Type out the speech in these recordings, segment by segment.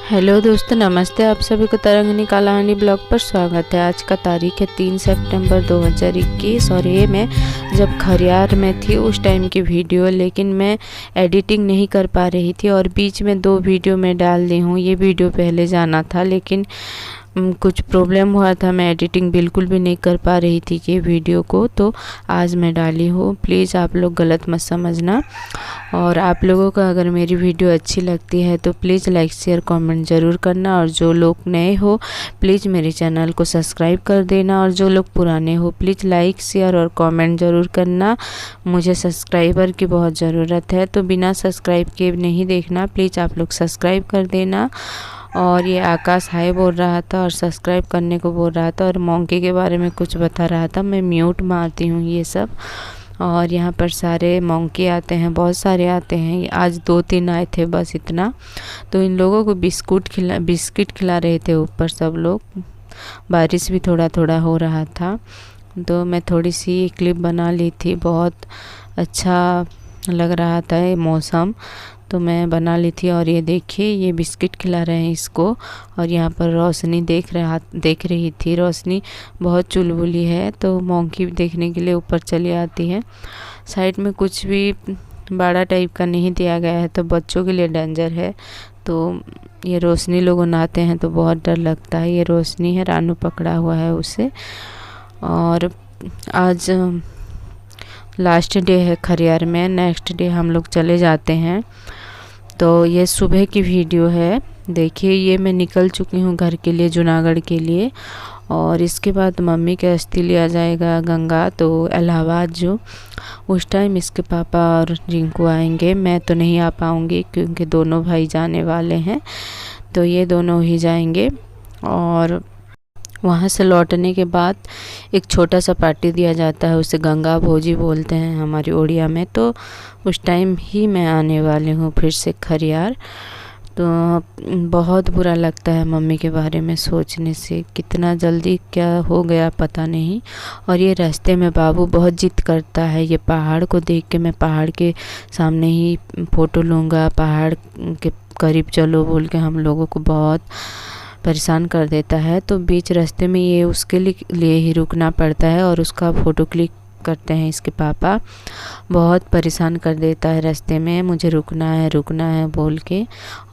Hello दोस्तों, नमस्ते। आप सभी को तरंगिनी कहानी ब्लॉग पर स्वागत है। आज का तारीख है 3 सितंबर 2021 और ये मैं जब खरियार में थी उस टाइम की वीडियो, लेकिन मैं एडिटिंग नहीं कर पा रही थी और बीच में 2 वीडियो मैं डाल दी हूँ। ये वीडियो पहले जाना था लेकिन कुछ प्रॉब्लम हुआ था, मैं एडिटिंग बिल्कुल भी नहीं कर पा रही थी ये वीडियो को, तो आज मैं डाली हूँ। प्लीज़ आप लोग गलत मत समझना। और आप लोगों को अगर मेरी वीडियो अच्छी लगती है तो प्लीज़ लाइक शेयर कमेंट ज़रूर करना, और जो लोग नए हो प्लीज़ मेरे चैनल को सब्सक्राइब कर देना, और जो लोग पुराने हो प्लीज़ लाइक शेयर और कमेंट ज़रूर करना। मुझे सब्सक्राइबर की बहुत ज़रूरत है, तो बिना सब्सक्राइब के नहीं देखना, प्लीज़ आप लोग सब्सक्राइब कर देना। और ये आकाश हाय बोल रहा था और सब्सक्राइब करने को बोल रहा था और मोंकी के बारे में कुछ बता रहा था। मैं म्यूट मारती हूँ ये सब। और यहाँ पर सारे मोंकी आते हैं, बहुत सारे आते हैं। आज 2-3 आए थे बस, इतना। तो इन लोगों को बिस्किट खिला रहे थे ऊपर सब लोग। बारिश भी थोड़ा थोड़ा हो रहा था, तो मैं थोड़ी सी क्लिप बना ली थी। बहुत अच्छा लग रहा था ये मौसम, तो मैं बना ली थी। और ये देखिए, ये बिस्किट खिला रहे हैं इसको। और यहाँ पर रोशनी देख रही थी। रोशनी बहुत चुलबुली है, तो मोंकी देखने के लिए ऊपर चली आती है। साइड में कुछ भी बड़ा टाइप का नहीं दिया गया है, तो बच्चों के लिए डेंजर है। तो ये रोशनी लोग नहाते हैं तो बहुत डर लगता है। ये रोशनी है, रानू पकड़ा हुआ है उसे। और आज लास्ट डे है खरियार में, नेक्स्ट डे हम लोग चले जाते हैं। तो ये सुबह की वीडियो है। देखिए, ये मैं निकल चुकी हूँ घर के लिए, जूनागढ़ के लिए। और इसके बाद मम्मी का अस्थि लिया जाएगा गंगा, तो इलाहाबाद जो, उस टाइम इसके पापा और रिंकू आएंगे। मैं तो नहीं आ पाऊँगी क्योंकि दोनों भाई जाने वाले हैं, तो ये दोनों ही जाएंगे। और वहाँ से लौटने के बाद एक छोटा सा पार्टी दिया जाता है, उसे गंगा भोजी बोलते हैं हमारी उड़िया में। तो उस टाइम ही मैं आने वाली हूँ फिर से खरियार। तो बहुत बुरा लगता है मम्मी के बारे में सोचने से, कितना जल्दी क्या हो गया पता नहीं। और ये रास्ते में बाबू बहुत जिद करता है, ये पहाड़ को देख के मैं पहाड़ के सामने ही फ़ोटो लूँगा, पहाड़ के करीब चलो बोल के हम लोगों को बहुत परेशान कर देता है। तो बीच रास्ते में ये उसके लिए ही रुकना पड़ता है और उसका फ़ोटो क्लिक करते हैं इसके पापा। बहुत परेशान कर देता है रास्ते में, मुझे रुकना है बोल के।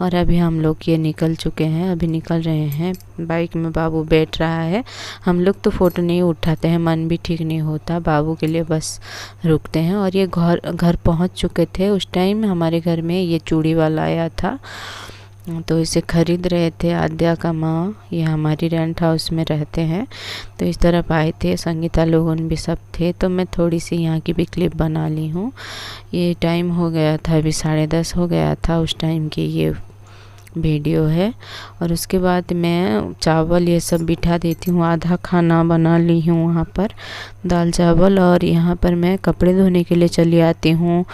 और अभी हम लोग ये निकल चुके हैं, अभी निकल रहे हैं। बाइक में बाबू बैठ रहा है। हम लोग तो फ़ोटो नहीं उठाते हैं, मन भी ठीक नहीं होता, बाबू के लिए बस रुकते हैं। और ये घर पहुंच चुके थे। उस टाइम हमारे घर में ये चूड़ी वाला आया था, तो इसे ख़रीद रहे थे आद्या का माँ। ये हमारी रेंट हाउस में रहते हैं, तो इस तरफ आए थे। संगीता लोगन भी सब थे, तो मैं थोड़ी सी यहाँ की भी क्लिप बना ली हूँ। ये टाइम हो गया था, अभी 10:30 हो गया था उस टाइम की ये वीडियो है। और उसके बाद मैं चावल ये सब बिठा देती हूँ, आधा खाना बना ली हूँ वहाँ पर, दाल चावल। और यहाँ पर मैं कपड़े धोने के लिए चली आती हूँ।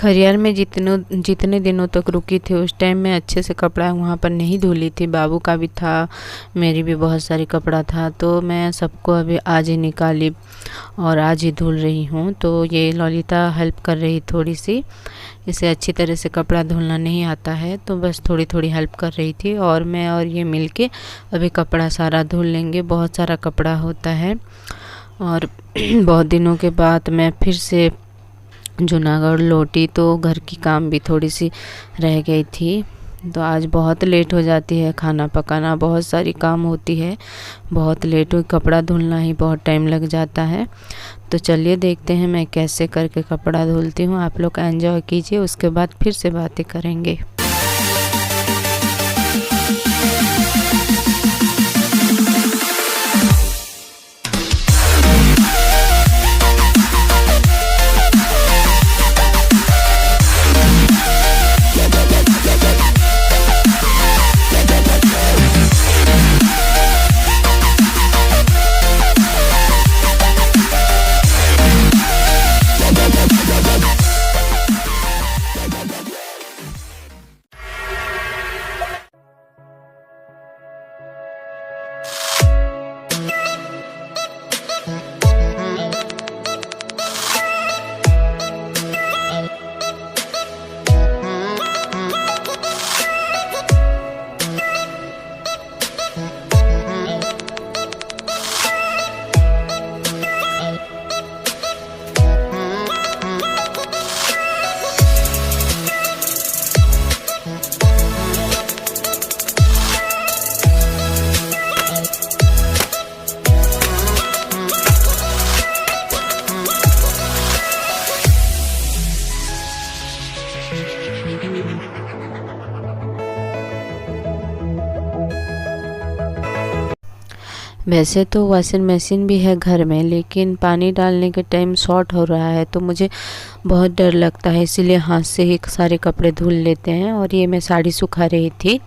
खरियार में जितने दिनों तक रुकी थी उस टाइम में अच्छे से कपड़ा वहाँ पर नहीं धुली थी। बाबू का भी था, मेरी भी बहुत सारी कपड़ा था, तो मैं सबको अभी आज ही निकाली और आज ही धुल रही हूँ। तो ये ललिता हेल्प कर रही थोड़ी सी, इसे अच्छी तरह से कपड़ा धुलना नहीं आता है, तो बस थोड़ी थोड़ी हेल्प कर रही थी। और मैं और ये मिलके अभी कपड़ा सारा धुल लेंगे, बहुत सारा कपड़ा होता है। और बहुत दिनों के बाद मैं फिर से जूनागढ़ लौटी, तो घर की काम भी थोड़ी सी रह गई थी। तो आज बहुत लेट हो जाती है, खाना पकाना, बहुत सारी काम होती है, बहुत लेट हुई। कपड़ा धुलना ही बहुत टाइम लग जाता है। तो चलिए देखते हैं मैं कैसे करके कपड़ा धुलती हूँ। आप लोग एंजॉय कीजिए, उसके बाद फिर से बातें करेंगे। वैसे तो वॉशिंग मशीन भी है घर में, लेकिन पानी डालने के टाइम शॉर्ट हो रहा है तो मुझे बहुत डर लगता है, इसीलिए हाथ से ही सारे कपड़े धुल लेते हैं। और ये मैं साड़ी सुखा रही थी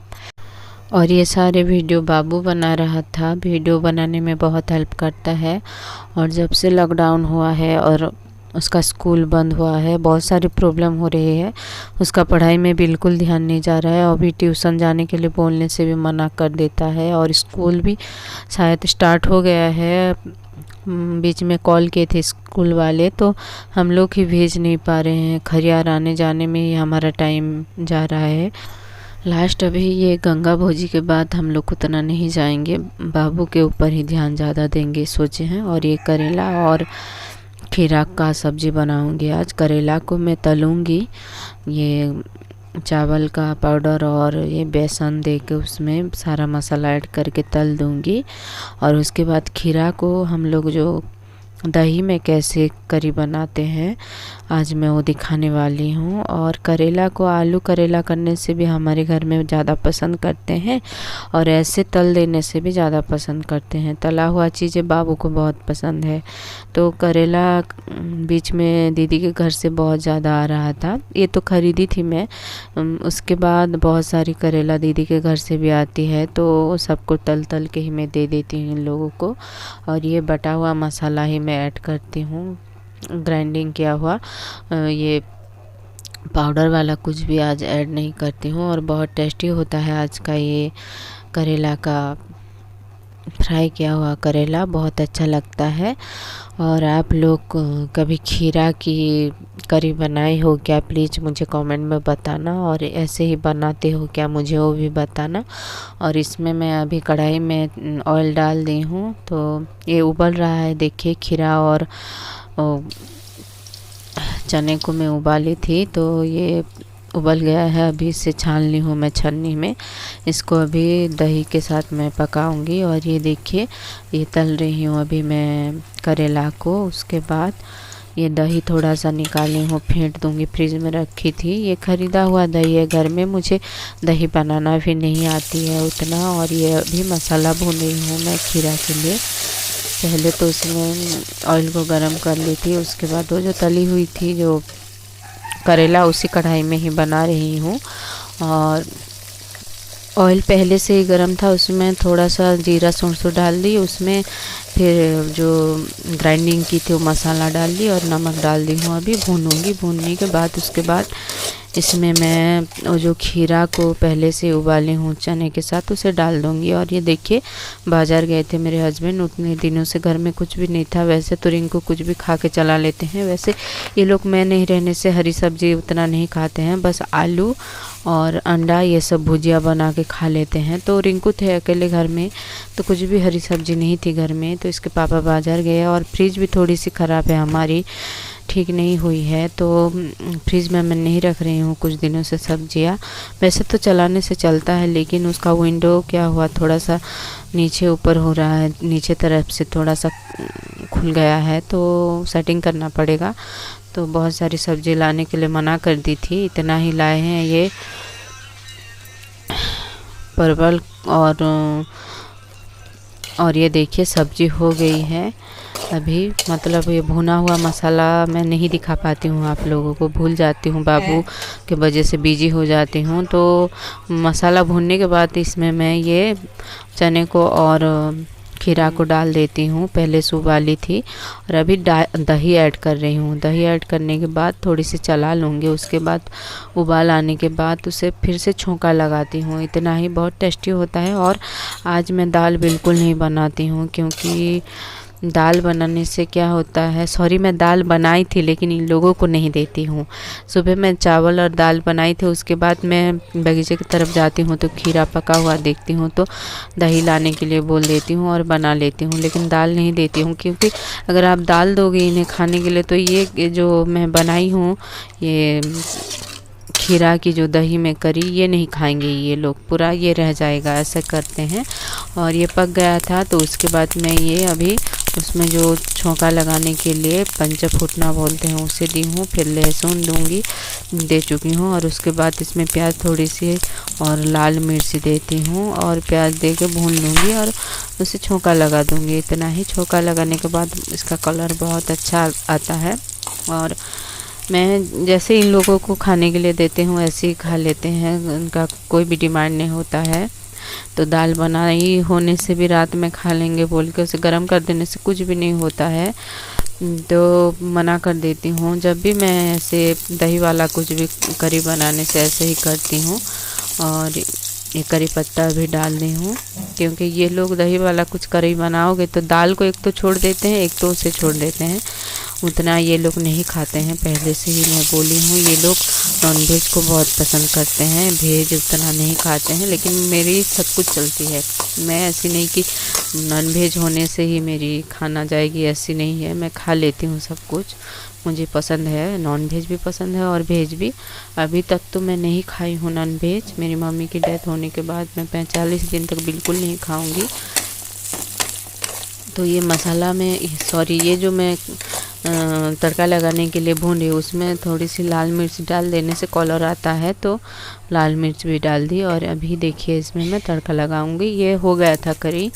और ये सारे वीडियो बाबू बना रहा था। वीडियो बनाने में बहुत हेल्प करता है। और जब से लॉकडाउन हुआ है और उसका स्कूल बंद हुआ है, बहुत सारी प्रॉब्लम हो रही है। उसका पढ़ाई में बिल्कुल ध्यान नहीं जा रहा है और भी ट्यूशन जाने के लिए बोलने से भी मना कर देता है। और स्कूल भी शायद स्टार्ट हो गया है। बीच में कॉल किए थे स्कूल वाले, तो हम लोग ही भेज नहीं पा रहे हैं। खरियार आने जाने में ही हमारा टाइम जा रहा है। लास्ट अभी ये गंगा भोजी के बाद हम लोग उतना नहीं जाएंगे, बाबू के ऊपर ही ध्यान ज़्यादा देंगे सोचे हैं। और ये करेला और खीरा का सब्ज़ी बनाऊंगी आज। करेला को मैं तलूंगी, ये चावल का पाउडर और ये बेसन दे के उसमें सारा मसाला ऐड करके तल दूंगी। और उसके बाद खीरा को हम लोग जो दही में कैसे करी बनाते हैं आज मैं वो दिखाने वाली हूँ। और करेला को आलू करेला करने से भी हमारे घर में ज़्यादा पसंद करते हैं और ऐसे तल देने से भी ज़्यादा पसंद करते हैं। तला हुआ चीज़ें बाबू को बहुत पसंद है। तो करेला बीच में दीदी के घर से बहुत ज़्यादा आ रहा था, ये तो ख़रीदी थी मैं। उसके बाद बहुत सारी करेला दीदी के घर से भी आती है, तो सबको तल तल के ही मैं दे देती हूँ इन लोगों को। और ये बटा हुआ मसाला ही मैं ऐड करती हूँ, ग्राइंडिंग किया हुआ। ये पाउडर वाला कुछ भी आज ऐड नहीं करती हूँ। और बहुत टेस्टी होता है आज का ये करेला का फ्राई किया हुआ करेला, बहुत अच्छा लगता है। और आप लोग कभी खीरा की करी बनाए हो क्या, प्लीज़ मुझे कमेंट में बताना। और ऐसे ही बनाते हो क्या, मुझे वो भी बताना। और इसमें मैं अभी कढ़ाई में ऑयल डाल दी हूँ, तो ये उबल रहा है। देखिए खीरा और चने को मैं उबाली थी, तो ये उबल गया है। अभी इसे छान ली हूँ मैं छन्नी में। इसको अभी दही के साथ मैं पकाऊंगी। और ये देखिए ये तल रही हूँ अभी मैं करेला को। उसके बाद ये दही थोड़ा सा निकाली हूँ, फेंट दूंगी, फ्रिज में रखी थी। ये ख़रीदा हुआ दही है घर में, मुझे दही बनाना भी नहीं आती है उतना। और ये अभी मसाला भून रही हूँ मैं खीरा के लिए। पहले तो उसमें ऑयल को गरम कर ली थी, उसके बाद वो जो तली हुई थी जो करेला उसी कढ़ाई में ही बना रही हूँ। और ऑयल पहले से ही गरम था, उसमें थोड़ा सा जीरा सरसों डाल दी, उसमें फिर जो ग्राइंडिंग की थी वो मसाला डाल दी और नमक डाल दी हूँ। अभी भूनूंगी, भूनने के बाद उसके बाद इसमें मैं वो जो खीरा को पहले से उबाली हूँ चने के साथ उसे डाल दूँगी। और ये देखिए बाज़ार गए थे मेरे हस्बैंड, उतने दिनों से घर में कुछ भी नहीं था। वैसे तो रिंकू कुछ भी खा के चला लेते हैं, वैसे ये लोग मैं नहीं रहने से हरी सब्ज़ी उतना नहीं खाते हैं, बस आलू और अंडा ये सब भुजिया बना के खा लेते हैं। तो रिंकू थे अकेले घर में, तो कुछ भी हरी सब्ज़ी नहीं थी घर में, तो इसके पापा बाज़ार गए। और फ्रिज भी थोड़ी सी ख़राब है हमारी, ठीक नहीं हुई है, तो फ्रिज में मैं नहीं रख रही हूँ कुछ दिनों से सब्जियाँ। वैसे तो चलाने से चलता है, लेकिन उसका विंडो क्या हुआ थोड़ा सा नीचे ऊपर हो रहा है, नीचे तरफ से थोड़ा सा खुल गया है, तो सेटिंग करना पड़ेगा। तो बहुत सारी सब्ज़ी लाने के लिए मना कर दी थी, इतना ही लाए हैं ये परवल। और ये देखिए सब्ज़ी हो गई है अभी, मतलब ये भुना हुआ मसाला मैं नहीं दिखा पाती हूँ आप लोगों को, भूल जाती हूँ, बाबू के वजह से बिजी हो जाती हूँ। तो मसाला भूनने के बाद इसमें मैं ये चने को और खीरा को डाल देती हूँ, पहले से उबाली थी। और अभी दही ऐड कर रही हूँ। दही ऐड करने के बाद थोड़ी सी चला लूँगी, उसके बाद उबाल आने के बाद उसे फिर से छोंका लगाती हूँ। इतना ही, बहुत टेस्टी होता है। और आज मैं दाल बिल्कुल नहीं बनाती हूँ, क्योंकि दाल बनाने से क्या होता है, सॉरी मैं दाल बनाई थी लेकिन इन लोगों को नहीं देती हूँ। सुबह मैं चावल और दाल बनाई थी, उसके बाद मैं बगीचे की तरफ जाती हूँ तो खीरा पका हुआ देखती हूँ तो दही लाने के लिए बोल देती हूँ और बना लेती हूँ, लेकिन दाल नहीं देती हूँ। क्योंकि अगर आप दाल दोगे इन्हें खाने के लिए तो ये जो मैं बनाई हूँ ये खीरा की जो दही में करी ये नहीं खाएंगे ये लोग, पूरा ये रह जाएगा, ऐसा करते हैं। और ये पक गया था तो उसके बाद मैं ये अभी उसमें जो छोंका लगाने के लिए पंचफुटना बोलते हैं उसे दी हूँ, फिर लहसुन दूंगी, दे चुकी हूँ। और उसके बाद इसमें प्याज थोड़ी सी और लाल मिर्च देती हूँ और प्याज दे के भून लूँगी और उसे छोंका लगा दूँगी। इतना ही छोंका लगाने के बाद इसका कलर बहुत अच्छा आता है। और मैं जैसे इन लोगों को खाने के लिए देती हूँ ऐसे ही खा लेते हैं, उनका कोई भी डिमांड नहीं होता है। तो दाल बनाई होने से भी रात में खा लेंगे बोल के उसे गर्म कर देने से कुछ भी नहीं होता है, तो मना कर देती हूँ। जब भी मैं ऐसे दही वाला कुछ भी करी बनाने से ऐसे ही करती हूँ। और ये करी पत्ता भी डाल दी हूँ, क्योंकि ये लोग दही वाला कुछ करी बनाओगे तो दाल को एक तो छोड़ देते हैं, एक तो उसे छोड़ देते हैं, उतना ये लोग नहीं खाते हैं। पहले से ही मैं बोली हूँ, ये लोग नॉनवेज को बहुत पसंद करते हैं, वेज उतना नहीं खाते हैं। लेकिन मेरी सब कुछ चलती है, मैं ऐसी नहीं कि नॉनवेज होने से ही मेरी खाना जाएगी, ऐसी नहीं है। मैं खा लेती हूँ सब कुछ, मुझे पसंद है, नॉनवेज भी पसंद है और वेज भी। अभी तक तो मैं नहीं खाई हूँ नॉनवेज, मेरी मम्मी की डेथ होने के बाद मैं 45 दिन तक बिल्कुल नहीं खाऊंगी। तो ये मसाला में ये जो मैं तड़का लगाने के लिए भून रही हूँ, उसमें थोड़ी सी लाल मिर्च डाल देने से कलर आता है, तो लाल मिर्च भी डाल दी। और अभी देखिए इसमें मैं तड़का लगाऊंगी। ये हो गया था करी,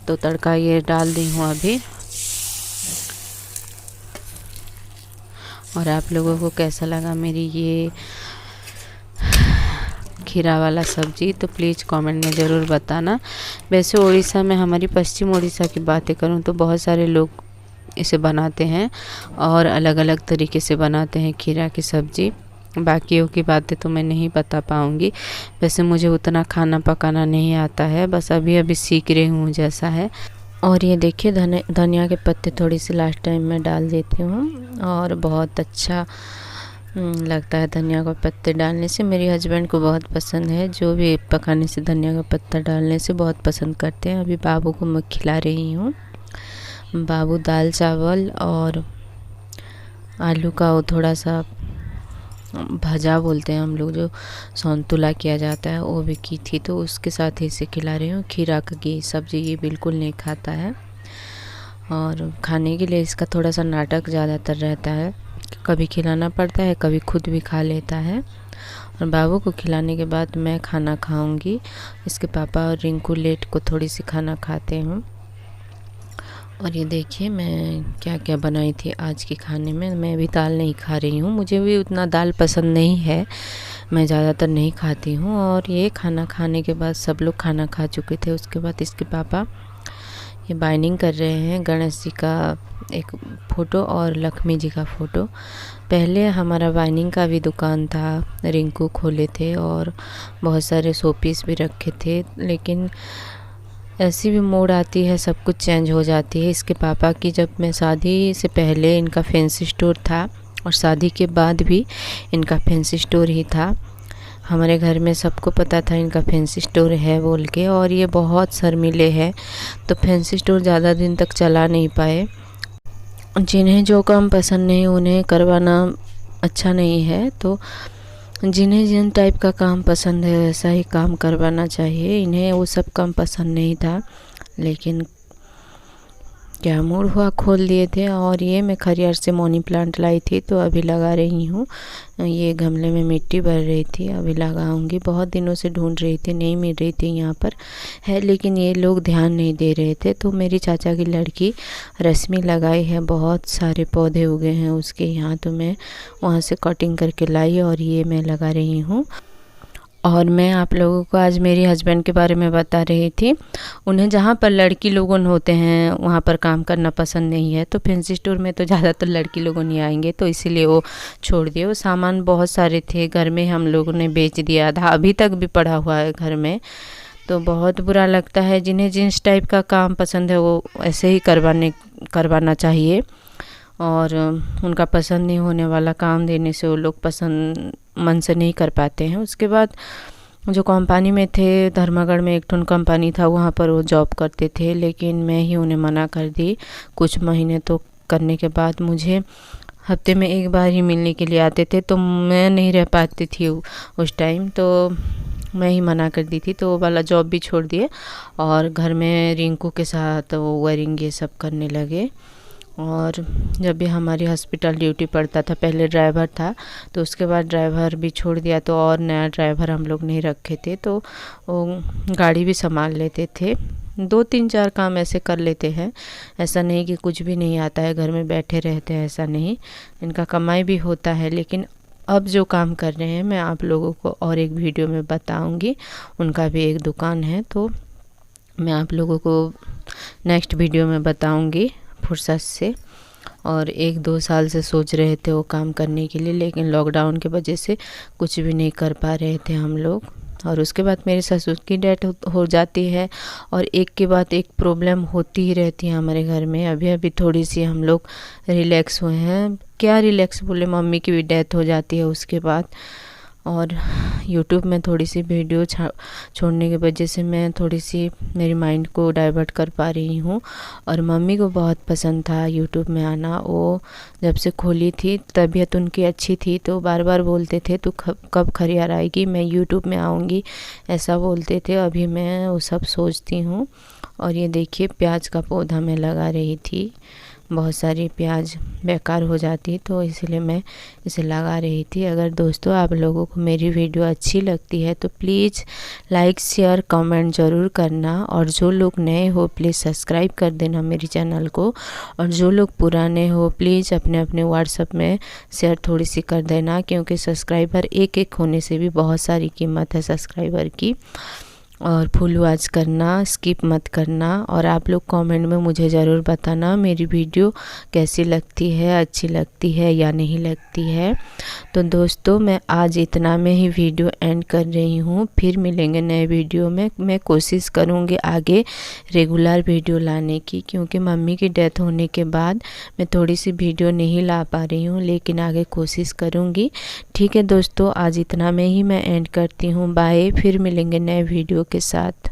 तो तड़का ये डाल दी हूँ अभी। और आप लोगों को कैसा लगा मेरी ये खीरा वाला सब्ज़ी, तो प्लीज़ कमेंट में ज़रूर बताना। वैसे उड़ीसा में, हमारी पश्चिम उड़ीसा की बातें करूँ तो बहुत सारे लोग इसे बनाते हैं और अलग अलग तरीके से बनाते हैं खीरा की सब्ज़ी। बाकियों की बातें तो मैं नहीं बता पाऊँगी। वैसे मुझे उतना खाना पकाना नहीं आता है, बस अभी अभी सीख रही हूँ जैसा है। और ये देखिए धनिया के पत्ते थोड़ी सी लास्ट टाइम में डाल देती हूँ और बहुत अच्छा लगता है धनिया का पत्ते डालने से। मेरे हस्बैंड को बहुत पसंद है, जो भी पकाने से धनिया का पत्ता डालने से बहुत पसंद करते हैं। अभी बाबू को मैं खिला रही हूँ। बाबू दाल चावल और आलू का वो थोड़ा सा भजा बोलते हैं हम लोग, जो संतुला किया जाता है, वो भी की थी, तो उसके साथ ही इसे खिला रही हूँ। खीरा की सब्ज़ी ये बिल्कुल नहीं खाता है और खाने के लिए इसका थोड़ा सा नाटक ज़्यादातर रहता है, कभी खिलाना पड़ता है, कभी खुद भी खा लेता है। और बाबू को खिलाने के बाद मैं खाना खाऊंगी। इसके पापा और रिंकू लेट को थोड़ी सी खाना खाते हैं। और ये देखिए मैं क्या क्या बनाई थी आज के खाने में। मैं भी दाल नहीं खा रही हूँ, मुझे भी उतना दाल पसंद नहीं है, मैं ज़्यादातर नहीं खाती हूँ। और ये खाना खाने के बाद सब लोग खाना खा चुके थे। उसके बाद इसके पापा ये बाइंडिंग कर रहे हैं गणेश जी का एक फ़ोटो और लक्ष्मी जी का फ़ोटो। पहले हमारा बाइंडिंग का भी दुकान था, रिंकू खोले थे और बहुत सारे शो पीस भी रखे थे, लेकिन ऐसी भी मोड़ आती है, सब कुछ चेंज हो जाती है। इसके पापा की जब मैं शादी से पहले इनका फैंसी स्टोर था और शादी के बाद भी इनका फैंसी स्टोर ही था। हमारे घर में सबको पता था इनका फैंसी स्टोर है बोल के, और ये बहुत शर्मीले हैं, तो फैंसी स्टोर ज़्यादा दिन तक चला नहीं पाए। जिन्हें जो काम पसंद नहीं उन्हें करवाना अच्छा नहीं है, तो जिन्हें जिन टाइप का काम पसंद है वैसा ही काम करवाना चाहिए। इन्हें वो सब काम पसंद नहीं था, लेकिन क्या मूड हुआ खोल दिए थे। और ये मैं खरियार से मनी प्लांट लाई थी, तो अभी लगा रही हूँ। ये गमले में मिट्टी भर रही थी, अभी लगाऊंगी। बहुत दिनों से ढूंढ रही थी, नहीं मिल रही थी यहाँ पर है, लेकिन ये लोग ध्यान नहीं दे रहे थे। तो मेरी चाचा की लड़की रश्मि लगाई है, बहुत सारे पौधे उगे हैं उसके यहाँ, तो मैं वहाँ से कटिंग करके लाई और ये मैं लगा रही हूँ। और मैं आप लोगों को आज मेरे हस्बैंड के बारे में बता रही थी। उन्हें जहाँ पर लड़की लोगों होते हैं वहाँ पर काम करना पसंद नहीं है, तो फैंसी स्टोर में तो ज़्यादातर लड़की लोगों नहीं आएंगे, तो इसीलिए वो छोड़ दिए। वो सामान बहुत सारे थे घर में, हम लोगों ने बेच दिया था, अभी तक भी पड़ा हुआ है घर में। तो बहुत बुरा लगता है। जिन्हें जिस टाइप का काम पसंद है वो ऐसे ही करवाना चाहिए, और उनका पसंद नहीं होने वाला काम देने से वो लोग पसंद मन से नहीं कर पाते हैं। उसके बाद जो कंपनी में थे, धर्मागढ़ में एक ठन कंपनी था, वहाँ पर वो जॉब करते थे, लेकिन मैं ही उन्हें मना कर दी। कुछ महीने तो करने के बाद मुझे हफ्ते में एक बार ही मिलने के लिए आते थे, तो मैं नहीं रह पाती थी उस टाइम, तो मैं ही मना कर दी थी। तो वो वाला जॉब भी छोड़ दिए और घर में रिंकू के साथ वो वायरिंग ये सब करने लगे। और जब भी हमारी हॉस्पिटल ड्यूटी पड़ता था, पहले ड्राइवर था तो उसके बाद ड्राइवर भी छोड़ दिया तो और नया ड्राइवर हम लोग नहीं रखे थे, तो वो गाड़ी भी संभाल लेते थे। 2-3-4 काम ऐसे कर लेते हैं, ऐसा नहीं कि कुछ भी नहीं आता है, घर में बैठे रहते हैं, ऐसा नहीं, इनका कमाई भी होता है। लेकिन अब जो काम कर रहे हैं मैं आप लोगों को और एक वीडियो में बताऊंगी। उनका भी एक दुकान है तो मैं आप लोगों को नेक्स्ट वीडियो में बताऊंगी फुर्सत से। और 1-2 साल से सोच रहे थे वो काम करने के लिए, लेकिन लॉकडाउन की वजह से कुछ भी नहीं कर पा रहे थे हम लोग। और उसके बाद मेरे ससुर की डेथ हो जाती है और एक के बाद एक प्रॉब्लम होती ही रहती है हमारे घर में। अभी अभी थोड़ी सी हम लोग रिलैक्स हुए हैं, क्या रिलैक्स बोले, मम्मी की भी डेथ हो जाती है उसके बाद। और यूट्यूब में थोड़ी सी वीडियो छोड़ने की वजह से मैं थोड़ी सी मेरी माइंड को डाइवर्ट कर पा रही हूँ। और मम्मी को बहुत पसंद था यूट्यूब में आना, वो जब से खोली थी तबीयत उनकी अच्छी थी तो बार बार बोलते थे तू कब खरियार आएगी, मैं यूट्यूब में आऊँगी, ऐसा बोलते थे। अभी मैं वो सब सोचती हूँ। और ये देखिए प्याज का पौधा मैं लगा रही थी, बहुत सारी प्याज बेकार हो जाती तो इसलिए मैं इसे लगा रही थी। अगर दोस्तों आप लोगों को मेरी वीडियो अच्छी लगती है तो प्लीज़ लाइक शेयर कमेंट ज़रूर करना। और जो लोग नए हो प्लीज़ सब्सक्राइब कर देना मेरी चैनल को। और जो लोग पुराने हो प्लीज़ अपने अपने व्हाट्सएप में शेयर थोड़ी सी कर देना, क्योंकि सब्सक्राइबर एक एक होने से भी बहुत सारी कीमत है सब्सक्राइबर की। और फुल वॉच करना, स्किप मत करना। और आप लोग कमेंट में मुझे ज़रूर बताना मेरी वीडियो कैसी लगती है, अच्छी लगती है या नहीं लगती है। तो दोस्तों मैं आज इतना में ही वीडियो एंड कर रही हूँ, फिर मिलेंगे नए वीडियो में। मैं कोशिश करूँगी आगे रेगुलर वीडियो लाने की, क्योंकि मम्मी की डेथ होने के बाद मैं थोड़ी सी वीडियो नहीं ला पा रही हूँ, लेकिन आगे कोशिश करूँगी। ठीक है दोस्तों, आज इतना में ही मैं एंड करती हूँ। बाय, फिर मिलेंगे नए वीडियो के साथ।